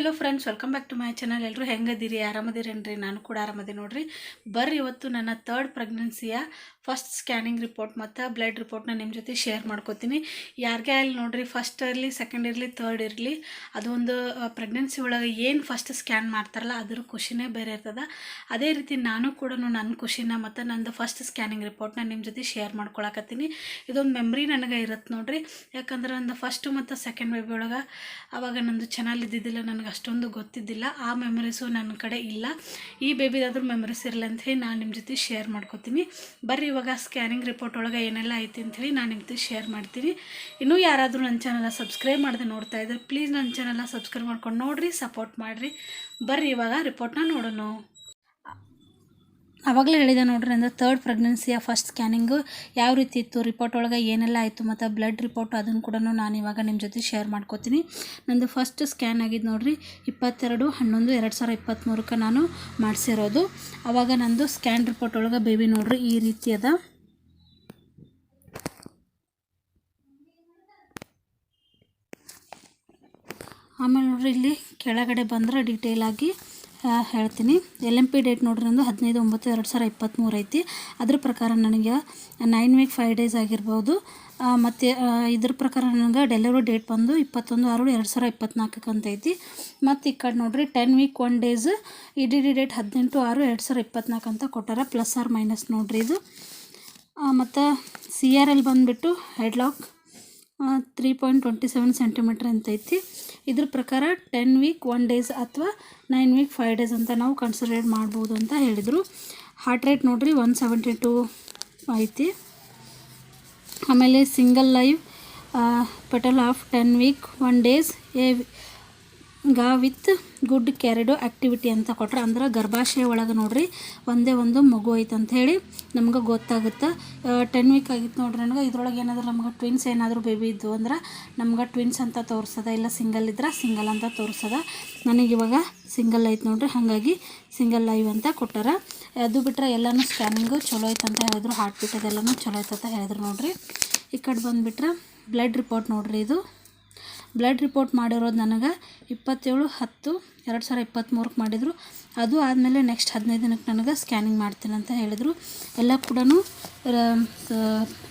Hello friends, welcome back to my channel. ಎಲ್ಲರೂ ಹೆಂಗದಿರಿ? ಆರಾಮದಿರೇನ್ರಿ? ನಾನು ಕೂಡ ಆರಾಮದಿ ನೋಡ್ರಿ. ಬರ್ರಿ ಇವತ್ತು ನನ್ನ ಥರ್ಡ್ ಪ್ರೆಗ್ನೆನ್ಸಿಯ ಫಸ್ಟ್ ಸ್ಕ್ಯಾನಿಂಗ್ ರಿಪೋರ್ಟ್ ಮತ್ತು ಬ್ಲಡ್ ರಿಪೋರ್ಟ್ನ ನಿಮ್ಮ ಜೊತೆ ಶೇರ್ ಮಾಡ್ಕೋತೀನಿ. ಯಾರಿಗೆ ಅಲ್ಲಿ ನೋಡ್ರಿ, ಫಸ್ಟ್ ಇರಲಿ, ಸೆಕೆಂಡ್ ಇರಲಿ, ಥರ್ಡ್ ಇರಲಿ, ಅದೊಂದು ಪ್ರೆಗ್ನೆನ್ಸಿ ಒಳಗೆ ಏನು ಫಸ್ಟ್ ಸ್ಕ್ಯಾನ್ ಮಾಡ್ತಾರಲ್ಲ ಅದ್ರ ಖುಷಿನೇ ಬೇರೆ ಇರ್ತದೆ. ಅದೇ ರೀತಿ ನಾನು ಕೂಡ ನನ್ನ ಖುಷಿನ ಮತ್ತು ನಂದು ಫಸ್ಟ್ ಸ್ಕ್ಯಾನಿಂಗ್ ರಿಪೋರ್ಟ್ನ ನಿಮ್ಮ ಜೊತೆ ಶೇರ್ ಮಾಡ್ಕೊಳಕತ್ತೀನಿ. ಇದೊಂದು ಮೆಮ್ರಿ ನನಗೆ ಇರುತ್ತೆ ನೋಡ್ರಿ. ಯಾಕಂದ್ರೆ ನಂದು ಫಸ್ಟು ಮತ್ತು ಸೆಕೆಂಡ್ ಬೇಬಿ ಒಳಗೆ ಆವಾಗ ನಂದು ಚೆನ್ನಾಗಿದ್ದಿದ್ದಿಲ್ಲ, ನನಗೆ ಅಷ್ಟೊಂದು ಗೊತ್ತಿದ್ದಿಲ್ಲ. ಆ ಮೆಮರೀಸು ನನ್ನ ಕಡೆ ಇಲ್ಲ. ಈ ಬೇಬಿದಾದ್ರೂ ಮೆಮರೀಸ್ ಇರಲಿ ಅಂಥೇಳಿ ನಾನು ನಿಮ್ಮ ಜೊತೆ ಶೇರ್ ಮಾಡ್ಕೋತೀನಿ. ಬರ್ರಿ ಇವಾಗ ಸ್ಕ್ಯಾನಿಂಗ್ ರಿಪೋರ್ಟ್ ಒಳಗೆ ಏನೆಲ್ಲ ಐತಿ ಅಂಥೇಳಿ ನಾನು ನಿಮ್ಮ ಜೊತೆ ಶೇರ್ ಮಾಡ್ತೀನಿ. ಇನ್ನೂ ಯಾರಾದರೂ ನನ್ನ ಚಾನಲ್ನ ಸಬ್ಸ್ಕ್ರೈಬ್ ಮಾಡದೆ ನೋಡ್ತಾ ಇದ್ದರೆ ಪ್ಲೀಸ್ ನನ್ನ ಚಾನಲ್ನ ಸಬ್ಸ್ಕ್ರೈಬ್ ಮಾಡ್ಕೊಂಡು ನೋಡಿರಿ, ಸಪೋರ್ಟ್ ಮಾಡಿರಿ. ಬರ್ರಿ ಇವಾಗ ರಿಪೋರ್ಟ್ನ ನೋಡೋಣ. ಆವಾಗಲೇ ಹೇಳಿದೆ ನೋಡ್ರಿ, ಅಂದರೆ ಥರ್ಡ್ ಪ್ರೆಗ್ನೆನ್ಸಿಯ ಫಸ್ಟ್ ಸ್ಕ್ಯಾನಿಂಗು ಯಾವ ರೀತಿ ಇತ್ತು, ರಿಪೋರ್ಟ್ ಒಳಗೆ ಏನೆಲ್ಲ ಆಯಿತು ಮತ್ತು ಬ್ಲಡ್ ರಿಪೋರ್ಟ್ ಅದನ್ನು ಕೂಡ ನಾನು ಇವಾಗ ನಿಮ್ಮ ಜೊತೆ ಶೇರ್ ಮಾಡ್ಕೋತೀನಿ. ನಂದು ಫಸ್ಟ್ ಸ್ಕ್ಯಾನ್ ಆಗಿದ್ದು ನೋಡ್ರಿ 22/11/2023 ನಾನು ಮಾಡಿಸಿರೋದು. ಆವಾಗ ನಂದು ಸ್ಕ್ಯಾನ್ ರಿಪೋರ್ಟ್ ಒಳಗೆ ಬೇಬಿ ನೋಡ್ರಿ ಈ ರೀತಿ ಅದ. ಆಮೇಲೆ ನೋಡ್ರಿ ಇಲ್ಲಿ ಕೆಳಗಡೆ ಬಂದ್ರೆ ಡೀಟೇಲಾಗಿ ಹೇಳ್ತೀನಿ. LMP ಡೇಟ್ ನೋಡ್ರಿ ನಂದು 15/9/2023 ಐತಿ. ಅದ್ರ ಪ್ರಕಾರ ನನಗೆ 9 ವೀಕ್ 5 ಡೇಸ್ ಆಗಿರ್ಬೋದು. ಮತ್ತು ಇದ್ರ ಪ್ರಕಾರ ನನಗೆ ಡೆಲಿವರಿ ಡೇಟ್ ಬಂದು 21/6/2024 ಅಂತ ಐತಿ. ಮತ್ತು ಈ ಕಡೆ ನೋಡ್ರಿ 10 ವೀಕ್ 1 ಡೇಸ್ EDD ಡೇಟ್ 18/6/2024 ಅಂತ ಕೊಟ್ಟಾರ, ಪ್ಲಸ್ ಆರ್ ಮೈನಸ್ ನೋಡ್ರಿ ಇದು. ಮತ್ತು CRL ಬಂದುಬಿಟ್ಟು ಹೆಡ್ಲಾಕ್ 3.27 ಸೆಂಟಿಮೀಟ್ರ್ ಅಂತ ಐತಿ. ಇದ್ರ ಪ್ರಕಾರ 10 ವೀಕ್ 1 ಡೇಸ್ ಅಥವಾ 9 ವೀಕ್ 5 ಡೇಸ್ ಅಂತ ನಾವು ಕನ್ಸಿಡರ್ ಮಾಡ್ಬೋದು ಅಂತ ಹೇಳಿದರು. ಹಾರ್ಟ್ ರೇಟ್ ನೋಡ್ರಿ 172 ಐತಿ. ಆಮೇಲೆ single live fetal of 10 week 1 days with good cardiac activity ಅಂತ ಕೊಟ್ರೆ, ಅಂದ್ರೆ ಗರ್ಭಾಶಯ ಒಳಗೆ ನೋಡ್ರಿ ಒಂದೇ ಒಂದು ಮಗು ಐತೆ ಅಂಥೇಳಿ ನಮ್ಗೆ ಗೊತ್ತಾಗುತ್ತೆ. 10 ವೀಕ್ ಆಗಿತ್ತು ನೋಡ್ರಿ ನನಗೆ. ಇದ್ರೊಳಗೆ ಏನಾದರೂ ನಮ್ಗೆ ಟ್ವಿನ್ಸ್ ಏನಾದರೂ ಬೇಬಿ ಇದ್ದು ಅಂದ್ರೆ ನಮ್ಗೆ ಟ್ವಿನ್ಸ್ ಅಂತ ತೋರಿಸದ, ಇಲ್ಲ ಸಿಂಗಲ್ ಇದ್ರೆ ಸಿಂಗಲ್ ಅಂತ ತೋರಿಸದ. ನನಗಿವಾಗ ಸಿಂಗಲ್ ಐತೆ ನೋಡ್ರಿ, ಹಾಗಾಗಿ ಸಿಂಗಲ್ ಲೈವ್ ಅಂತ ಕೊಟ್ಟಾರ. ಅದು ಬಿಟ್ಟರೆ ಎಲ್ಲನೂ ಸ್ಕ್ಯಾನಿಂಗು ಚಲೋ ಐತೆ ಅಂತ ಹೇಳಿದ್ರು, ಹಾರ್ಟ್ ಬೀಟ್ ಅದೆಲ್ಲನೂ ಚಲೋ ಐತೆ ಅಂತ ಹೇಳಿದ್ರು ನೋಡ್ರಿ. ಈ ಕಡೆ ಬಂದುಬಿಟ್ರೆ ಬ್ಲಡ್ ರಿಪೋರ್ಟ್ ನೋಡ್ರಿ. ಇದು ಬ್ಲಡ್ ರಿಪೋರ್ಟ್ ಮಾಡಿರೋದು ನನಗೆ 27/10/2023 ಮಾಡಿದರು. ಅದು ಆದಮೇಲೆ ನೆಕ್ಸ್ಟ್ 15 ದಿನಕ್ಕೆ ನನಗೆ ಸ್ಕ್ಯಾನಿಂಗ್ ಮಾಡ್ತೀನಿ ಅಂತ ಹೇಳಿದರು. ಎಲ್ಲ ಕೂಡ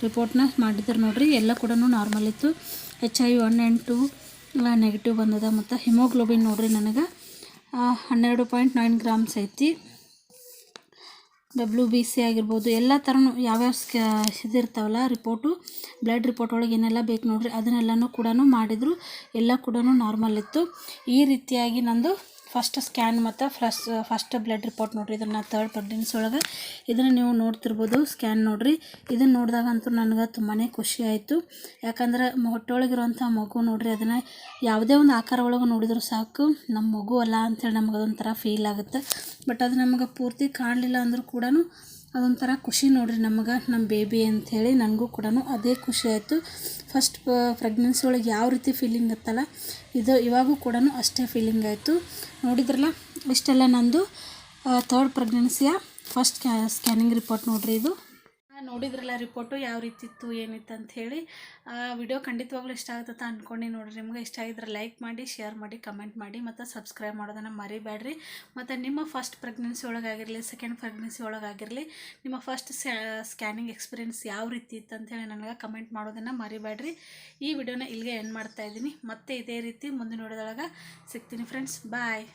ರಿಪೋರ್ಟ್ನ ಮಾಡಿದ್ರು ನೋಡ್ರಿ. ಎಲ್ಲ ಕೂಡ ನಾರ್ಮಲ್ ಇತ್ತು. HIV 1 and 2 ನೆಗೆಟಿವ್ ಬಂದದ. ಮತ್ತು ಹಿಮೋಗ್ಲೋಬಿನ್ ನೋಡ್ರಿ ನನಗೆ 12.9 ಗ್ರಾಮ್ಸ್ ಐತಿ. WBC ಆಗಿರ್ಬೋದು, ಎಲ್ಲ ಥರನೂ ಯಾವ್ಯಾವ ಇದಿರ್ತಾವಲ್ಲ ರಿಪೋರ್ಟು, ಬ್ಲಡ್ ರಿಪೋರ್ಟ್ ಒಳಗೆ ಏನೆಲ್ಲ ಬೇಕು ನೋಡ್ರಿ ಅದನ್ನೆಲ್ಲನೂ ಕೂಡ ಮಾಡಿದರು. ಎಲ್ಲ ಕೂಡ ನಾರ್ಮಲ್ ಇತ್ತು. ಈ ರೀತಿಯಾಗಿ ನಂದು ಫಸ್ಟ್ ಸ್ಕ್ಯಾನ್ ಮತ್ತು ಫಸ್ಟ್ ಬ್ಲಡ್ ರಿಪೋರ್ಟ್ ನೋಡ್ರಿ. ಇದನ್ನು ಥರ್ಡ್ ಪ್ರೆಗ್ನೆನ್ಸಿ ಒಳಗೆ ಇದನ್ನು ನೀವು ನೋಡ್ತಿರ್ಬೋದು ಸ್ಕ್ಯಾನ್ ನೋಡ್ರಿ. ಇದನ್ನು ನೋಡಿದಾಗಂತೂ ನನಗೆ ತುಂಬಾ ಖುಷಿ ಆಯಿತು. ಯಾಕಂದ್ರೆ ಹೊಟ್ಟೆಯೊಳಗಿರುವಂಥ ಮಗು ನೋಡ್ರಿ, ಅದನ್ನು ಯಾವುದೇ ಒಂದು ಆಕಾರ ಒಳಗೆ ನೋಡಿದ್ರು ಸಾಕು ನಮ್ಮ ಮಗು ಅಲ್ಲ ಅಂಥೇಳಿ ನಮ್ಗೆ ಅದೊಂಥರ ಫೀಲ್ ಆಗುತ್ತೆ. ಬಟ್ ಅದು ನಮಗೆ ಪೂರ್ತಿ ಕಾಣಲಿಲ್ಲ ಅಂದರೂ ಕೂಡ ಅದೊಂಥರ ಖುಷಿ ನೋಡ್ರಿ ನಮಗೆ, ನಮ್ಮ ಬೇಬಿ ಅಂಥೇಳಿ. ನನಗೂ ಕೂಡ ಅದೇ ಖುಷಿ ಆಯಿತು. ಫಸ್ಟ್ ಪ್ರೆಗ್ನೆನ್ಸಿ ಒಳಗೆ ಯಾವ ರೀತಿ ಫೀಲಿಂಗ್ ಇತ್ತಲ್ಲ, ಇದು ಇವಾಗೂ ಕೂಡ ಅಷ್ಟೇ ಫೀಲಿಂಗ್ ಆಯಿತು. ನೋಡಿದ್ರಲ್ಲ, ಇಷ್ಟೆಲ್ಲ ನಂದು ಥರ್ಡ್ ಪ್ರೆಗ್ನೆನ್ಸಿಯ ಫಸ್ಟ್ ಸ್ಕ್ಯಾನಿಂಗ್ ರಿಪೋರ್ಟ್ ನೋಡ್ರಿ. ಇದು ನೋಡಿದ್ರಲ್ಲ ರಿಪೋರ್ಟು ಯಾವ ರೀತಿ ಇತ್ತು ಏನಿತ್ತು ಅಂಥೇಳಿ. ವಿಡಿಯೋ ಖಂಡಿತವಾಗ್ಲೂ ಇಷ್ಟ ಆಗುತ್ತೆ ಅಂದ್ಕೊಂಡು ನೋಡಿರಿ. ನಿಮ್ಗೆ ಇಷ್ಟ ಆಗಿದ್ರೆ ಲೈಕ್ ಮಾಡಿ, ಶೇರ್ ಮಾಡಿ, ಕಮೆಂಟ್ ಮಾಡಿ ಮತ್ತು ಸಬ್ಸ್ಕ್ರೈಬ್ ಮಾಡೋದನ್ನು ಮರಿಬೇಡ್ರಿ. ಮತ್ತು ನಿಮ್ಮ ಫಸ್ಟ್ ಪ್ರೆಗ್ನೆನ್ಸಿ ಒಳಗಾಗಿರಲಿ, ಸೆಕೆಂಡ್ ಪ್ರೆಗ್ನೆನ್ಸಿ ಒಳಗಾಗಿರಲಿ, ನಿಮ್ಮ ಫಸ್ಟ್ ಸ್ಕ್ಯಾನಿಂಗ್ ಎಕ್ಸ್ಪೀರಿಯೆನ್ಸ್ ಯಾವ ರೀತಿ ಇತ್ತು ಅಂಥೇಳಿ ನನಗೆ ಕಮೆಂಟ್ ಮಾಡೋದನ್ನು ಮರಿಬೇಡ್ರಿ. ಈ ವಿಡಿಯೋನ ಇಲ್ಲಿಗೆ ಎಂಡ್ ಮಾಡ್ತಾಯಿದ್ದೀನಿ. ಮತ್ತೆ ಇದೇ ರೀತಿ ಮುಂದಿನ ವಿಡಿಯೋದೊಳಗೆ ಸಿಗ್ತೀನಿ ಫ್ರೆಂಡ್ಸ್. ಬಾಯ್.